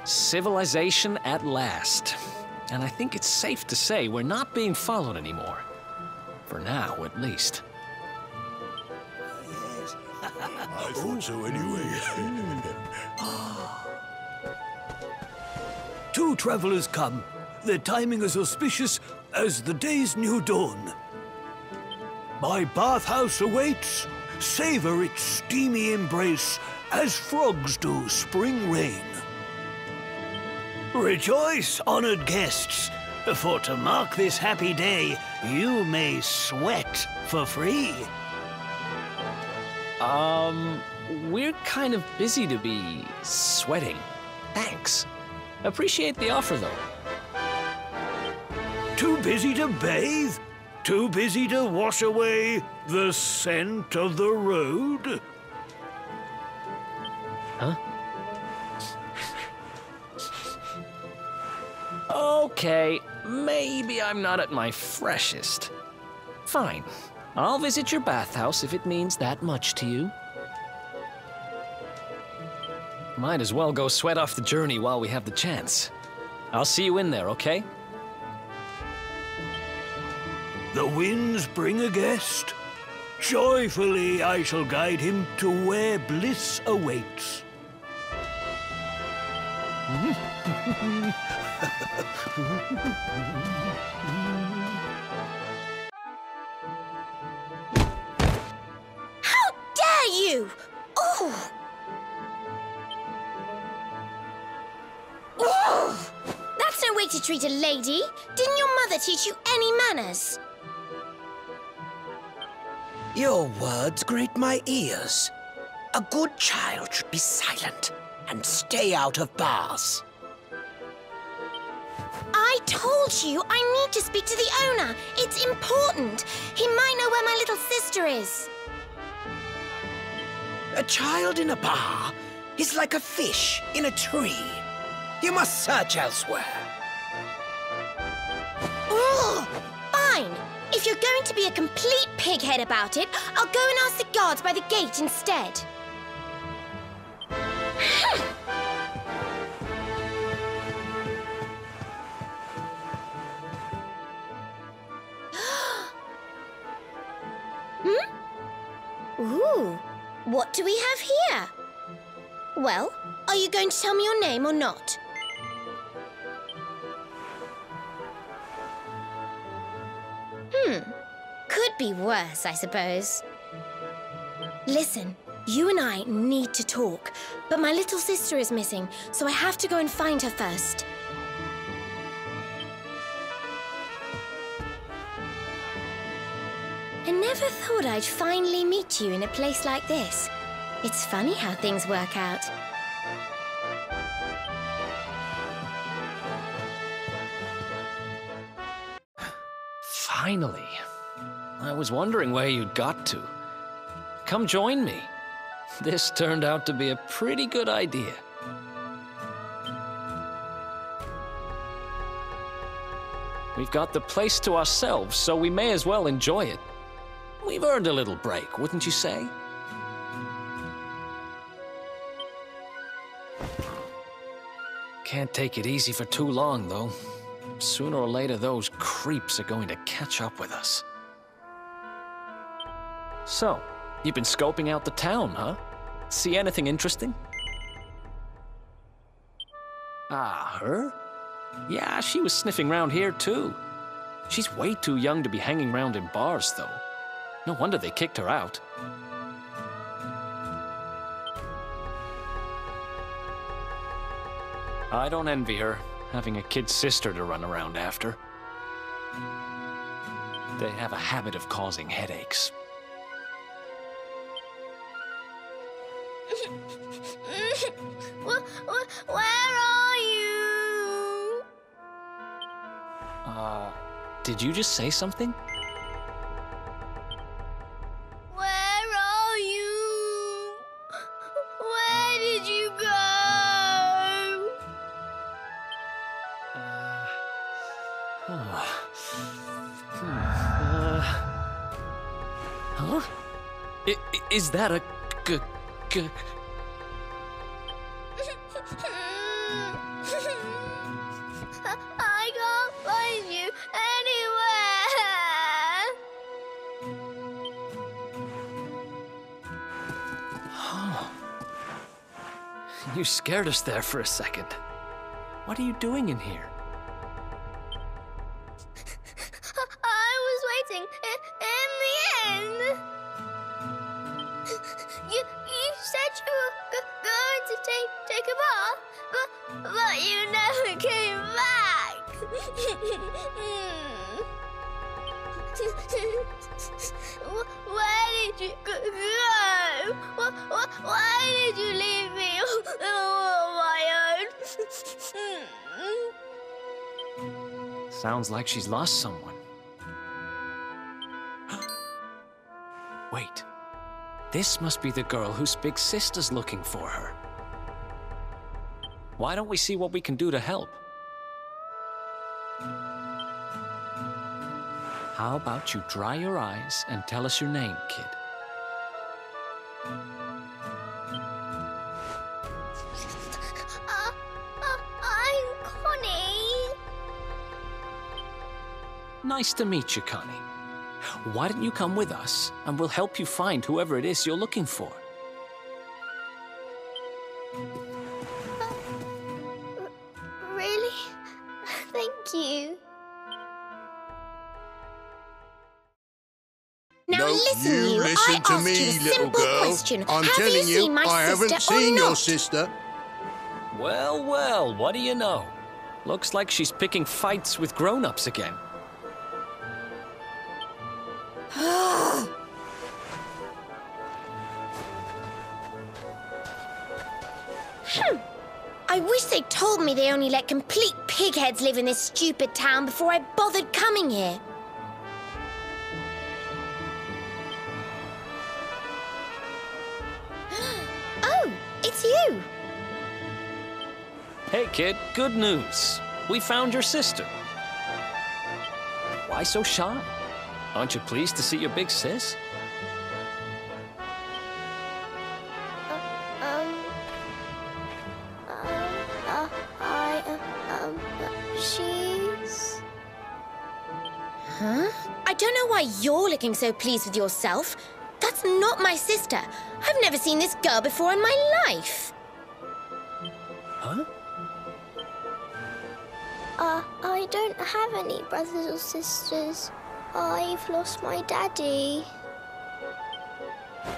Civilization at last. And I think it's safe to say we're not being followed anymore. For now, at least. Yes. I thought so anyway. Two travelers come. Their timing is auspicious as the day's new dawn. My bathhouse awaits. Savor its steamy embrace as frogs do spring rain. Rejoice, honored guests, for to mark this happy day, you may sweat for free. We're kind of busy to be sweating. Thanks. Appreciate the offer, though. Too busy to bathe? Too busy to wash away the scent of the road? Huh? Okay, maybe I'm not at my freshest. Fine. I'll visit your bathhouse if it means that much to you. Might as well go sweat off the journey while we have the chance. I'll see you in there, okay? The winds bring a guest. Joyfully I shall guide him to where bliss awaits. How dare you! Oh! Oh! That's no way to treat a lady. Didn't your mother teach you any manners? Your words grate my ears. A good child should be silent and stay out of bars. I told you I need to speak to the owner. It's important. He might know where my little sister is. A child in a bar is like a fish in a tree. You must search elsewhere. Ugh! Fine. If you're going to be a complete pighead about it, I'll go and ask the guards by the gate instead. Ooh, what do we have here? Well, are you going to tell me your name or not? Could be worse, I suppose. Listen, you and I need to talk, but my little sister is missing, so I have to go and find her first. I never thought I'd finally meet you in a place like this. It's funny how things work out. Finally. I was wondering where you'd got to. Come join me. This turned out to be a pretty good idea. We've got the place to ourselves, so we may as well enjoy it. We've earned a little break, wouldn't you say? Can't take it easy for too long, though. Sooner or later, those creeps are going to catch up with us. So, you've been scoping out the town, huh? See anything interesting? Ah, her? Yeah, she was sniffing round here, too. She's way too young to be hanging around in bars, though. No wonder they kicked her out. I don't envy her, having a kid sister to run around after. They have a habit of causing headaches. Where are you? Did you just say something? Where are you? Where did you go? Huh? Is that a You scared us there for a second. What are you doing in here? I was waiting in the end. You said you were going to take a bath, but you never came back. Where did you go? Why did you leave me all on my own? Sounds like she's lost someone. Wait. This must be the girl whose big sister's looking for her. Why don't we see what we can do to help? How about you dry your eyes and tell us your name, kid? I'm Connie. Nice to meet you, Connie. Why don't you come with us, and we'll help you find whoever it is you're looking for. Really? Thank you. Now No, listen, you I listen to asked me, you a little simple girl. question. I'm Have telling you you, seen my I haven't sister or seen your not? sister. Well, well, what do you know? Looks like she's picking fights with grown-ups again. I wish they'd told me they only let complete pigheads live in this stupid town before I bothered coming here. Oh, it's you. Hey, kid, good news. We found your sister. Why so shy? Aren't you pleased to see your big sis? She's... Huh? I don't know why you're looking so pleased with yourself. That's not my sister. I've never seen this girl before in my life. Huh? I don't have any brothers or sisters. I've lost my daddy.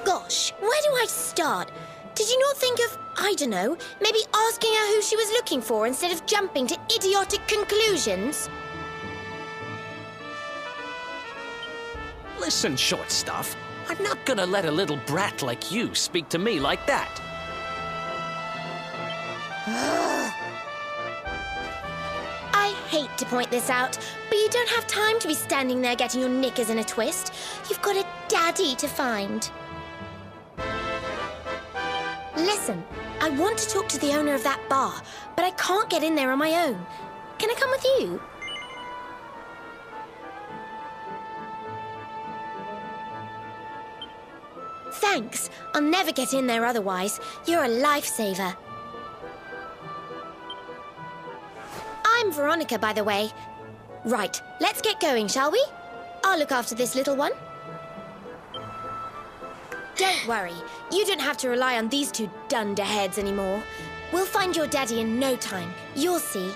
Gosh, where do I start? Did you not think of, I don't know, maybe asking her who she was looking for instead of jumping to idiotic conclusions? Listen, short stuff. I'm not gonna let a little brat like you speak to me like that. I hate to point this out, but you don't have time to be standing there getting your knickers in a twist. You've got a daddy to find. Listen, I want to talk to the owner of that bar, but I can't get in there on my own. Can I come with you? Thanks. I'll never get in there otherwise. You're a lifesaver. I'm Veronica, by the way. Right, let's get going, shall we? I'll look after this little one. Don't worry. You don't have to rely on these two dunderheads anymore. We'll find your daddy in no time. You'll see.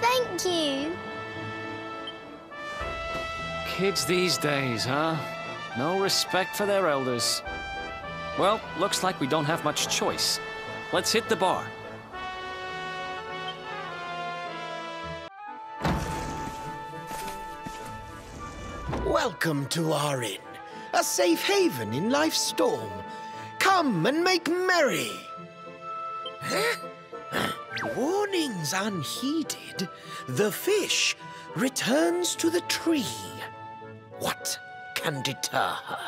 Thank you. Kids these days, huh? No respect for their elders. Well, looks like we don't have much choice. Let's hit the bar. Welcome to our inn, a safe haven in life's storm. Come and make merry. Warnings unheeded, the fish returns to the tree. What can deter her?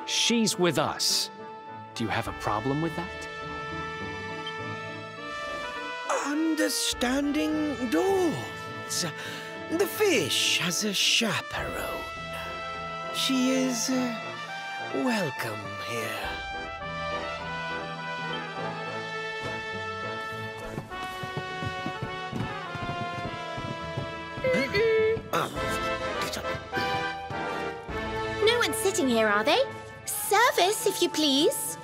She's with us. Do you have a problem with that? Understanding dawns. The fish has a chaperone. She is welcome here. sitting here, are they? Service, if you please.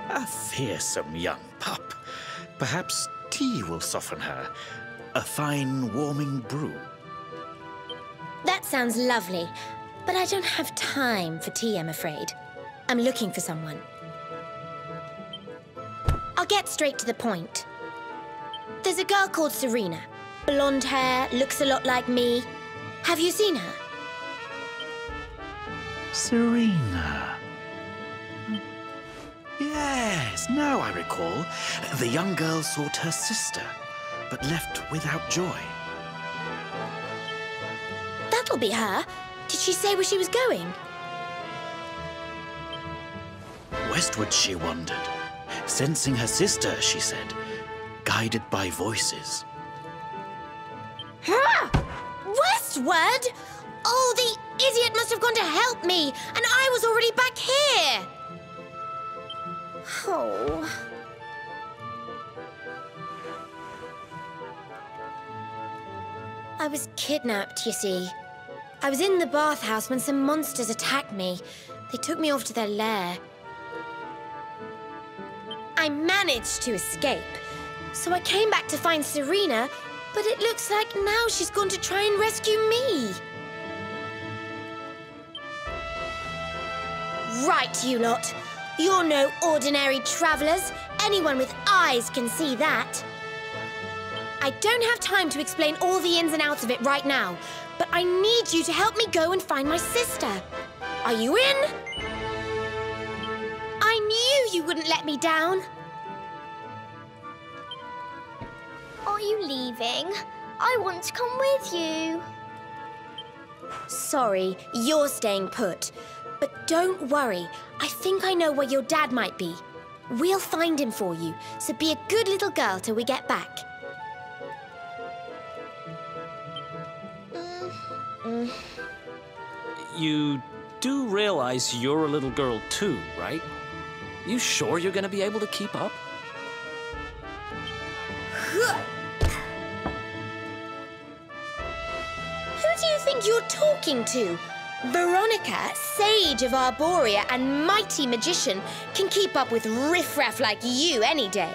A fearsome young pup. Perhaps tea will soften her. A fine, warming brew. That sounds lovely, but I don't have time for tea, I'm afraid. I'm looking for someone. I'll get straight to the point. There's a girl called Serena. Blonde hair, looks a lot like me. Have you seen her? Serena. Yes, now I recall. The young girl sought her sister, but left without joy. That'll be her. Did she say where she was going? Westward she wandered, sensing her sister, she said, guided by voices. Westward? Oh, the idiot must have gone to help me, and I was already back here. Oh. I was kidnapped, you see. I was in the bathhouse when some monsters attacked me. They took me off to their lair. I managed to escape, so I came back to find Serena, but it looks like now she's gone to try and rescue me. Right, you lot. You're no ordinary travelers. Anyone with eyes can see that. I don't have time to explain all the ins and outs of it right now, but I need you to help me go and find my sister. Are you in? I knew you wouldn't let me down. Are you leaving? I want to come with you. Sorry, you're staying put. But don't worry, I think I know where your dad might be. We'll find him for you, so be a good little girl till we get back. You do realize you're a little girl too, right? You sure you're gonna be able to keep up? Who do you think you're talking to? Veronica, sage of Arborea and mighty magician, can keep up with riffraff like you any day.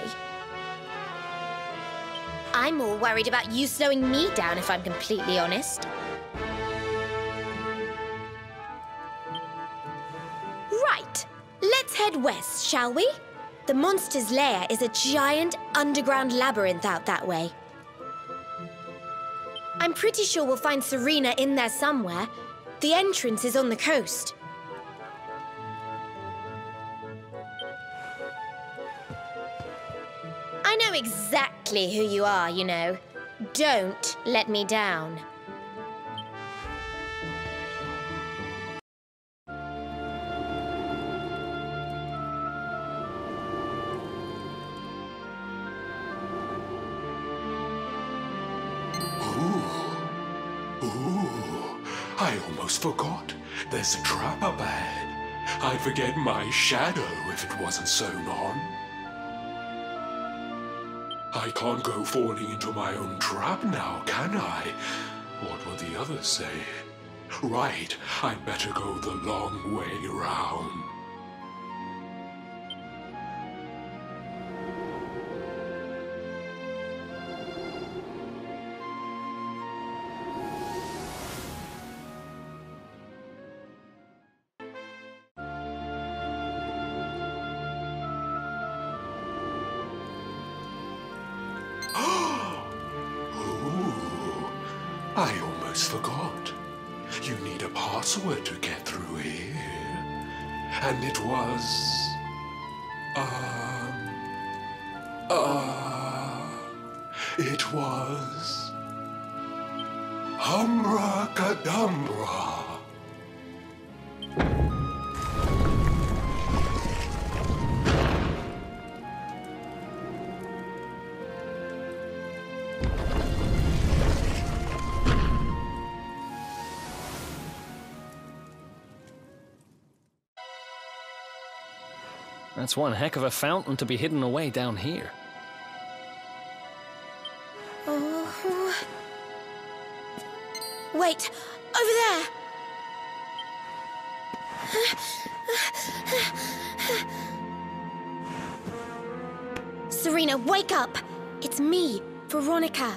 I'm more worried about you slowing me down, if I'm completely honest. Right, let's head west, shall we? The monster's lair is a giant underground labyrinth out that way. I'm pretty sure we'll find Serena in there somewhere. The entrance is on the coast. I know exactly who you are, you know. Don't let me down. I almost forgot. There's a trap up ahead. I'd forget my shadow if it wasn't sewn on. I can't go falling into my own trap now, can I? What will the others say? Right, I'd better go the long way round. I almost forgot. You need a password to get through here. And it was... it was... Humracadabra. That's one heck of a fountain to be hidden away down here. Oh, Wait, over there! Serena, wake up! It's me, Veronica.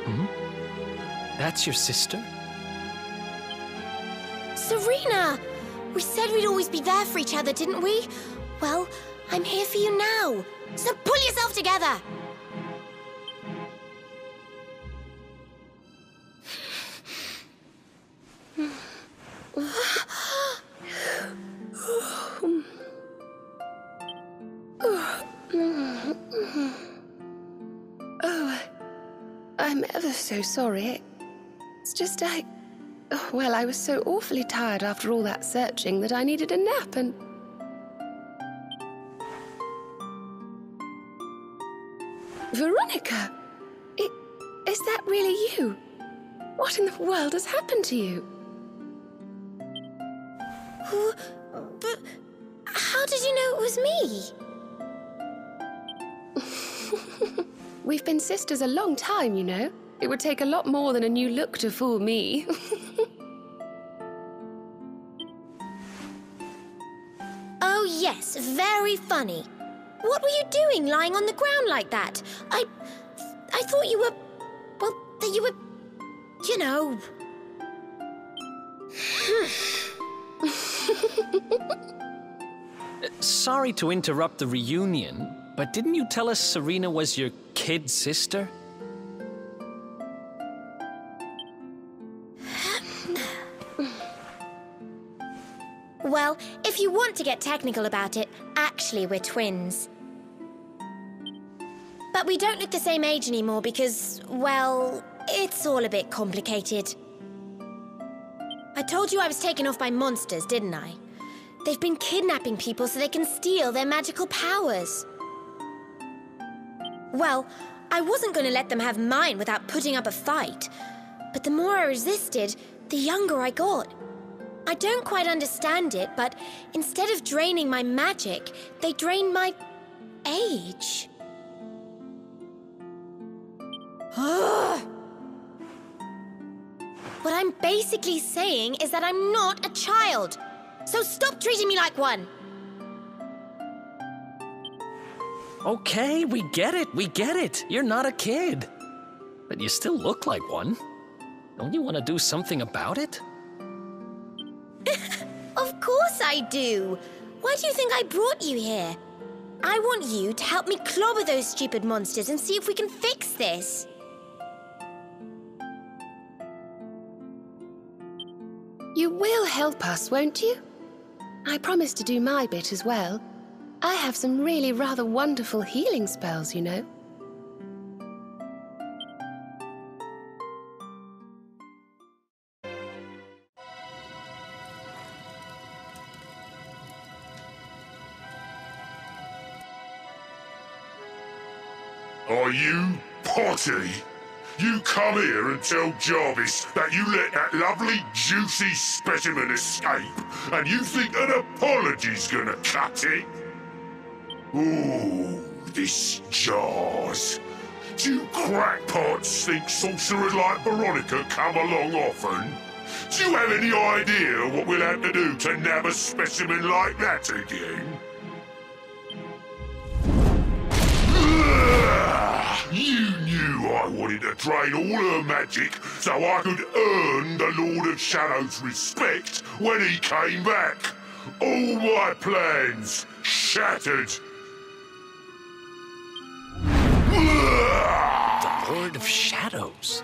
Hmm? That's your sister? Serena! We said we'd always be there for each other, didn't we? Well, I'm here for you now. So pull yourself together! Oh, I'm ever so sorry. It's just well, I was so awfully tired after all that searching that I needed a nap and... Veronica! Is that really you? What in the world has happened to you? But how did you know it was me? We've been sisters a long time, you know. It would take a lot more than a new look to fool me. Oh yes, very funny. What were you doing lying on the ground like that? I thought you were... well, that you were... you know... Sorry to interrupt the reunion, but didn't you tell us Serena was your kid sister? Well, if you want to get technical about it, actually we're twins. But we don't look the same age anymore because, well, it's all a bit complicated. I told you I was taken off by monsters, didn't I? They've been kidnapping people so they can steal their magical powers. Well, I wasn't going to let them have mine without putting up a fight. But the more I resisted, the younger I got. I don't quite understand it, but instead of draining my magic, they drained my age. What I'm basically saying is that I'm not a child. So stop treating me like one. Okay, we get it, You're not a kid. But you still look like one. Don't you want to do something about it? Of course I do. Why do you think I brought you here? I want you to help me clobber those stupid monsters and see if we can fix this. You will help us, won't you? I promise to do my bit as well. I have some really rather wonderful healing spells, you know. Are you potty? You come here and tell Jarvis that you let that lovely, juicy specimen escape, and you think an apology's gonna cut it? Ooh, this jars. Do you crackpots think sorcerers like Veronica come along often? Do you have any idea what we'll have to do to nab a specimen like that again? You knew I wanted to drain all her magic so I could earn the Lord of Shadow's respect when he came back. All my plans shattered. The Lord of Shadows?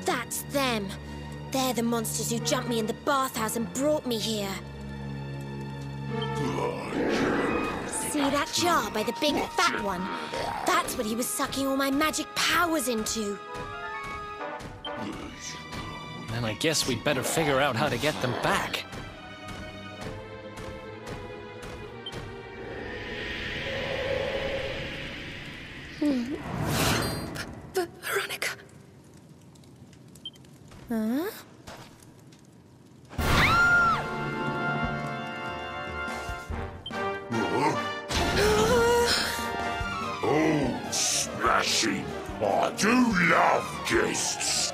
That's them. They're the monsters who jumped me in the bathhouse and brought me here. See that jar by the big fat one? That's what he was sucking all my magic powers into. Then I guess we'd better figure out how to get them back. Veronica. Huh? Oh, smashing! I do love guests.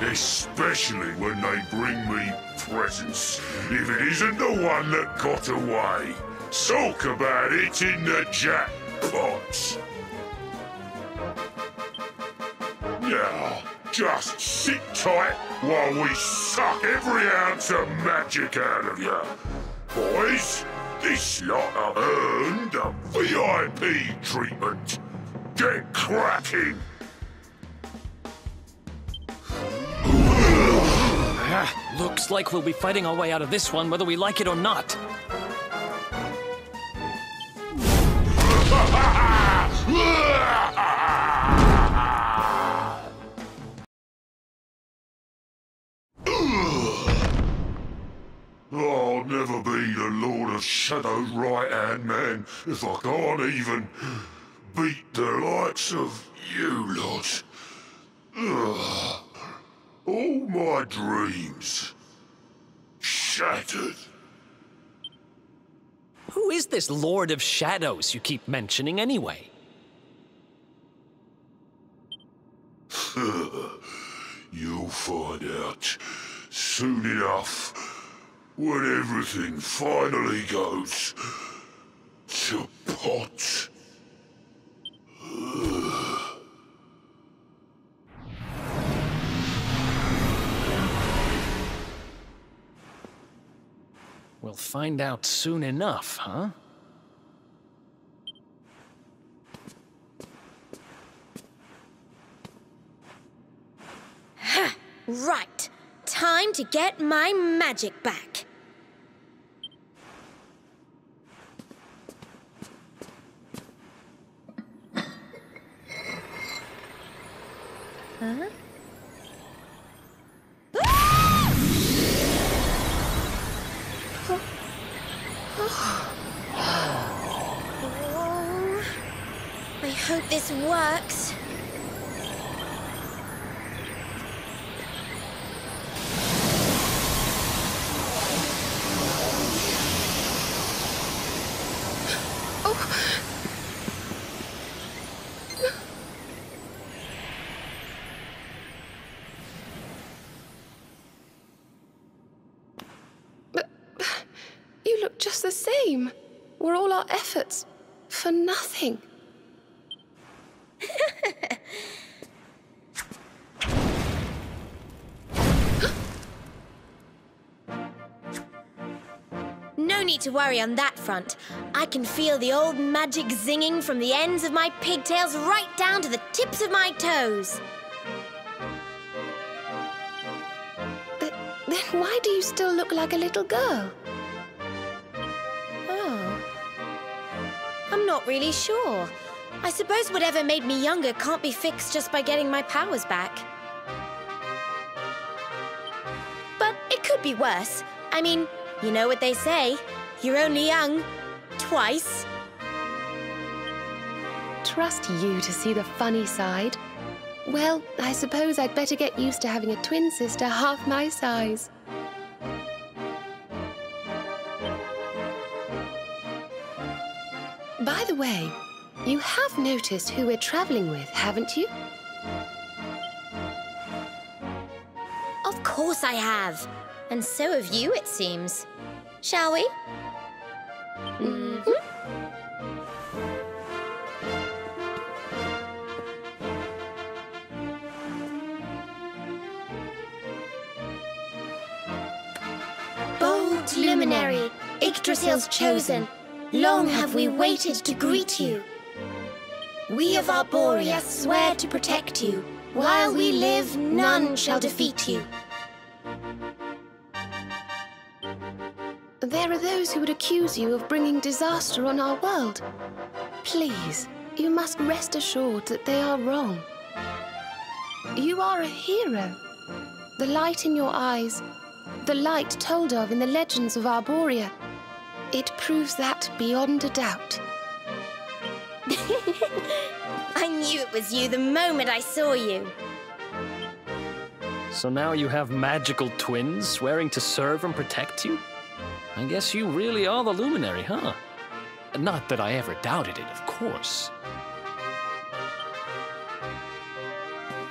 Especially when they bring me presents. If it isn't the one that got away. Talk about it in the jackpot. Now, just sit tight while we suck every ounce of magic out of you. Boys, this lot have earned a VIP treatment. Get cracking. Looks like we'll be fighting our way out of this one whether we like it or not. I'll never be the Lord of Shadow's right-hand man if I can't even beat the likes of you lot. Ugh. All my dreams shattered. Who is this Lord of Shadows you keep mentioning anyway? You'll find out soon enough when everything finally goes to pot. We'll find out soon enough, huh? Ha! Right. Time to get my magic back. Huh? Oh, I hope this works. Just the same. Were all our efforts for nothing? No need to worry on that front. I can feel the old magic zinging from the ends of my pigtails right down to the tips of my toes. Then why do you still look like a little girl? I'm not really sure. I suppose whatever made me younger can't be fixed just by getting my powers back. But it could be worse. I mean, you know what they say. You're only young twice. Trust you to see the funny side. Well, I suppose I'd better get used to having a twin sister half my size. By the way, you have noticed who we're traveling with, haven't you? Of course I have. And so have you, it seems. Shall we? Mm-hmm. Bold luminary, Yggdrasil's chosen. Long have we waited to greet you. We of Arborea swear to protect you. While we live, none shall defeat you. There are those who would accuse you of bringing disaster on our world. Please, you must rest assured that they are wrong. You are a hero. The light in your eyes, the light told of in the legends of Arborea, it proves that beyond a doubt. I knew it was you the moment I saw you. So now you have magical twins swearing to serve and protect you? I guess you really are the luminary, huh? Not that I ever doubted it, of course.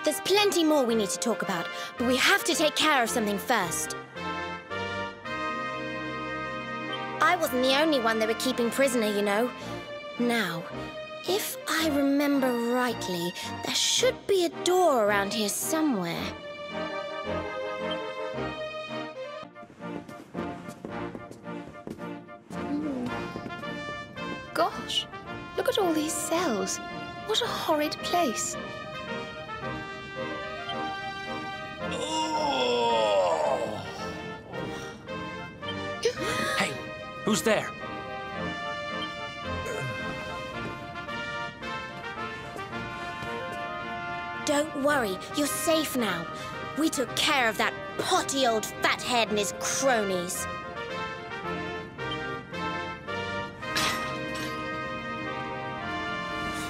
There's plenty more we need to talk about, but we have to take care of something first. I wasn't the only one they were keeping prisoner, you know. Now, if I remember rightly, there should be a door around here somewhere. Gosh, look at all these cells. What a horrid place. Hey, who's there? Don't worry, you're safe now. We took care of that potty old fathead and his cronies.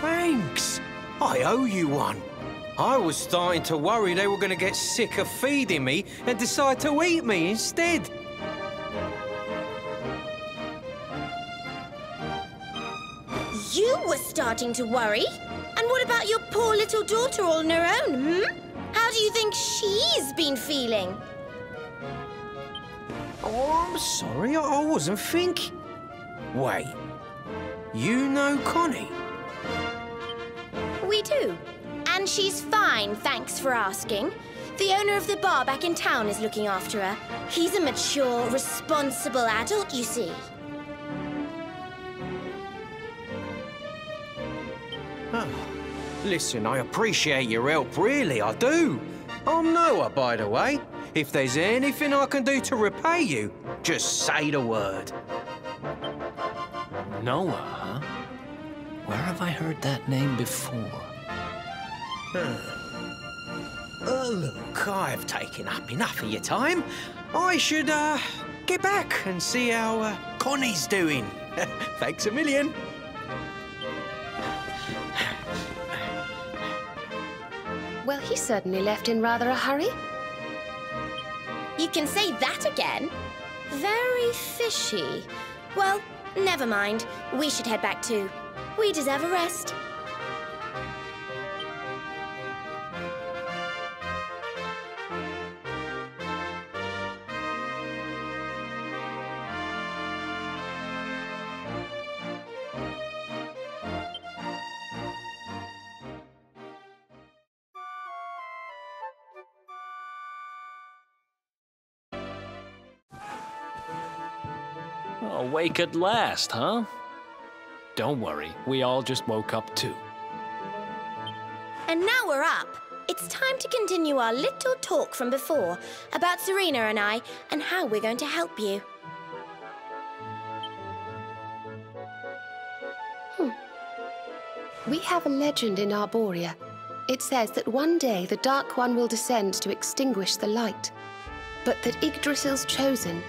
Thanks. I owe you one. I was starting to worry they were going to get sick of feeding me and decide to eat me instead. You were starting to worry? And what about your poor little daughter all on her own, hmm? How do you think she's been feeling? Oh, I'm sorry, I wasn't thinking. Wait, you know Connie? We do. And she's fine, thanks for asking. The owner of the bar back in town is looking after her. He's a mature, responsible adult, you see. Oh, listen, I appreciate your help, really, I do. I'm Noah, by the way. If there's anything I can do to repay you, just say the word. Noah, huh? Where have I heard that name before? Look, I've taken up enough of your time. I should, get back and see how, Connie's doing. Thanks a million. Well, he certainly left in rather a hurry. You can say that again? Very fishy. Well, never mind. We should head back too. We deserve a rest. Awake at last, huh? Don't worry, we all just woke up too. And now we're up. It's time to continue our little talk from before about Serena and I and how we're going to help you. We have a legend in Arborea. It says that one day the Dark One will descend to extinguish the light, but that Yggdrasil's chosen,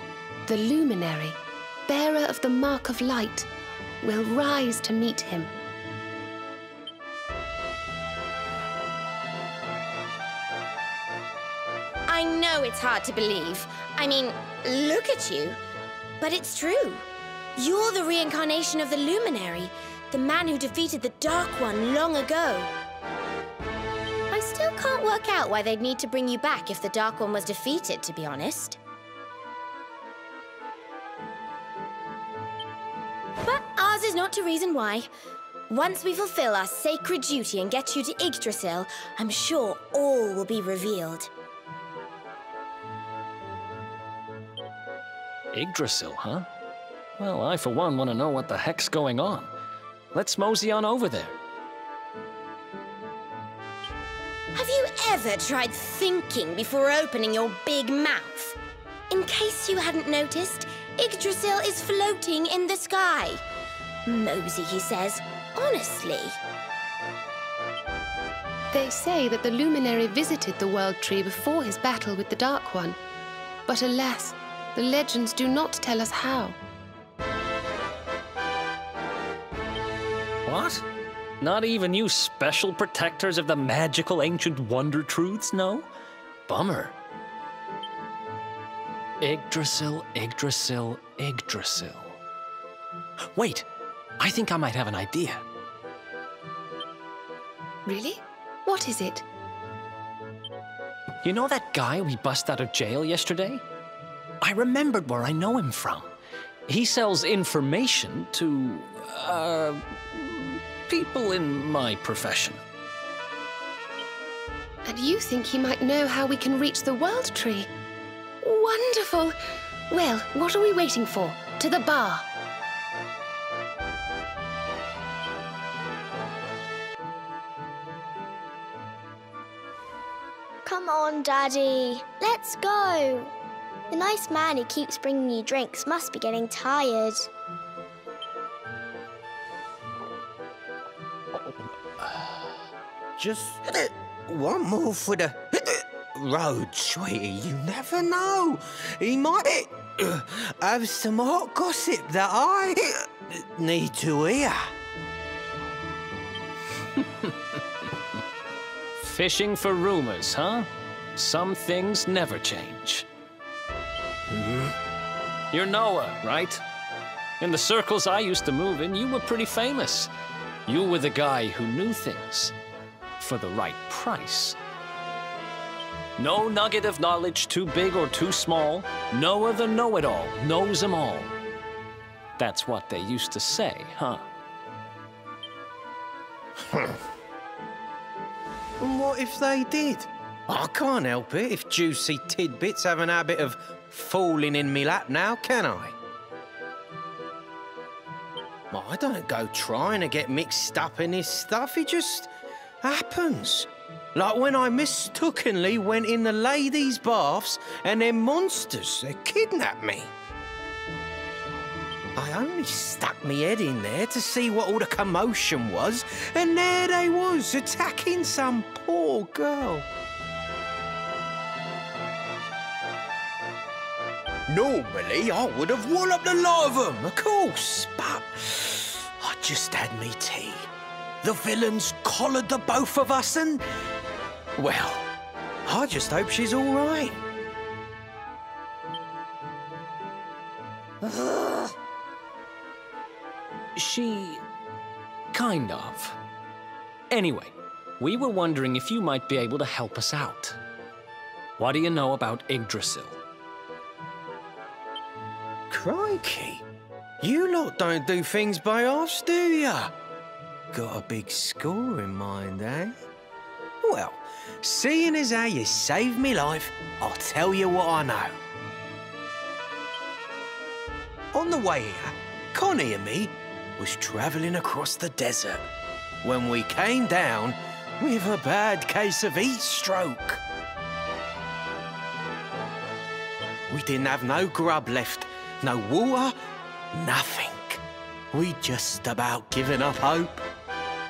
the luminary, bearer of the mark of light, will rise to meet him. I know it's hard to believe. I mean, look at you. But it's true. You're the reincarnation of the luminary, the man who defeated the Dark One long ago. I still can't work out why they'd need to bring you back if the Dark One was defeated, to be honest. But ours is not to reason why. Once we fulfill our sacred duty and get you to Yggdrasil, I'm sure all will be revealed. Yggdrasil, huh? Well, I for one want to know what the heck's going on. Let's mosey on over there. Have you ever tried thinking before opening your big mouth? In case you hadn't noticed, Yggdrasil is floating in the sky. Mosey, he says. Honestly. They say that the luminary visited the World Tree before his battle with the Dark One. But alas, the legends do not tell us how. What? Not even you special protectors of the magical ancient wonder truths, no? Bummer. Yggdrasil, Yggdrasil, Yggdrasil. Wait, I think I might have an idea. Really? What is it? You know that guy we bust out of jail yesterday? I remembered where I know him from. He sells information to, people in my profession. And you think he might know how we can reach the World Tree? Wonderful! Well, what are we waiting for? To the bar. Come on, Daddy. Let's go. The nice man who keeps bringing you drinks must be getting tired. Just one more for the road, sweetie. You never know. He might have some hot gossip that I need to hear. Fishing for rumors, huh? Some things never change. You're Noah, right? In the circles I used to move in, you were pretty famous. You were the guy who knew things for the right price. No nugget of knowledge too big or too small. Noah the know-it-all knows them all. That's what they used to say, huh? And what if they did? I can't help it if juicy tidbits have an habit of falling in me lap now, can I? Well, I don't go trying to get mixed up in this stuff, it just happens. Like when I mistakenly went in the ladies' baths and them monsters, they kidnapped me. I only stuck me head in there to see what all the commotion was, and there they was, attacking some poor girl. Normally, I would have walloped the lot of them, of course, but I just had me tea. The villains collared the both of us and, well, I just hope she's all right. She... kind of. Anyway, we were wondering if you might be able to help us out. What do you know about Yggdrasil? Crikey, you lot don't do things by halves, do ya? Got a big score in mind, eh? Well, seeing as how you saved me life, I'll tell you what I know. On the way here, Connie and me was travelling across the desert when we came down with a bad case of heat stroke. We didn't have no grub left, no water, nothing. We'd just about given up hope.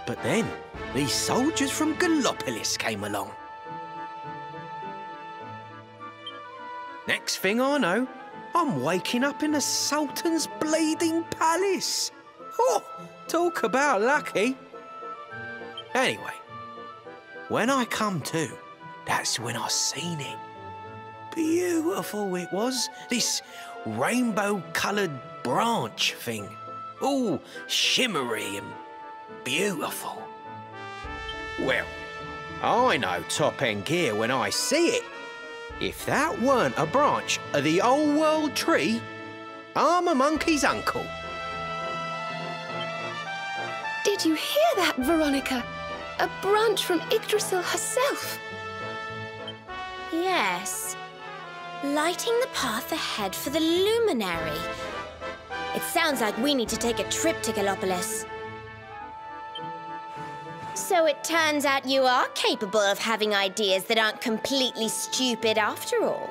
But then these soldiers from Gallopolis came along. Next thing I know, I'm waking up in the Sultan's bleeding palace. Oh, talk about lucky. Anyway, when I come to, that's when I seen it. Beautiful it was, this rainbow-coloured branch thing. All shimmery and beautiful. Well, I know top-end gear when I see it. If that weren't a branch of the old world tree, I'm a monkey's uncle. Did you hear that, Veronica? A branch from Yggdrasil herself. Yes. Lighting the path ahead for the luminary. It sounds like we need to take a trip to Gallopolis. So it turns out you are capable of having ideas that aren't completely stupid after all.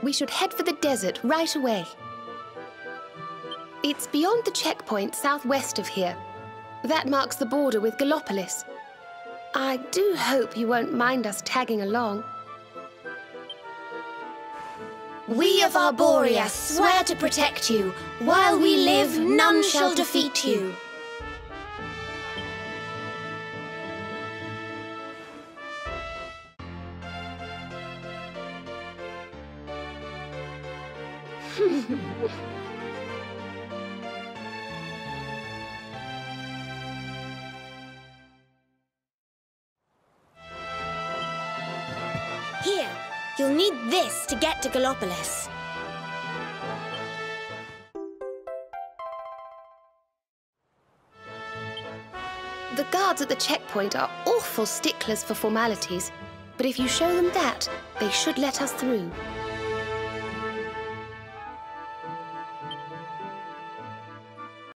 We should head for the desert right away. It's beyond the checkpoint southwest of here. That marks the border with Gallopolis. I do hope you won't mind us tagging along. We of Arborea swear to protect you. While we live, none shall defeat you. Here, you'll need this to get to Gallopolis. The guards at the checkpoint are awful sticklers for formalities, but if you show them that, they should let us through.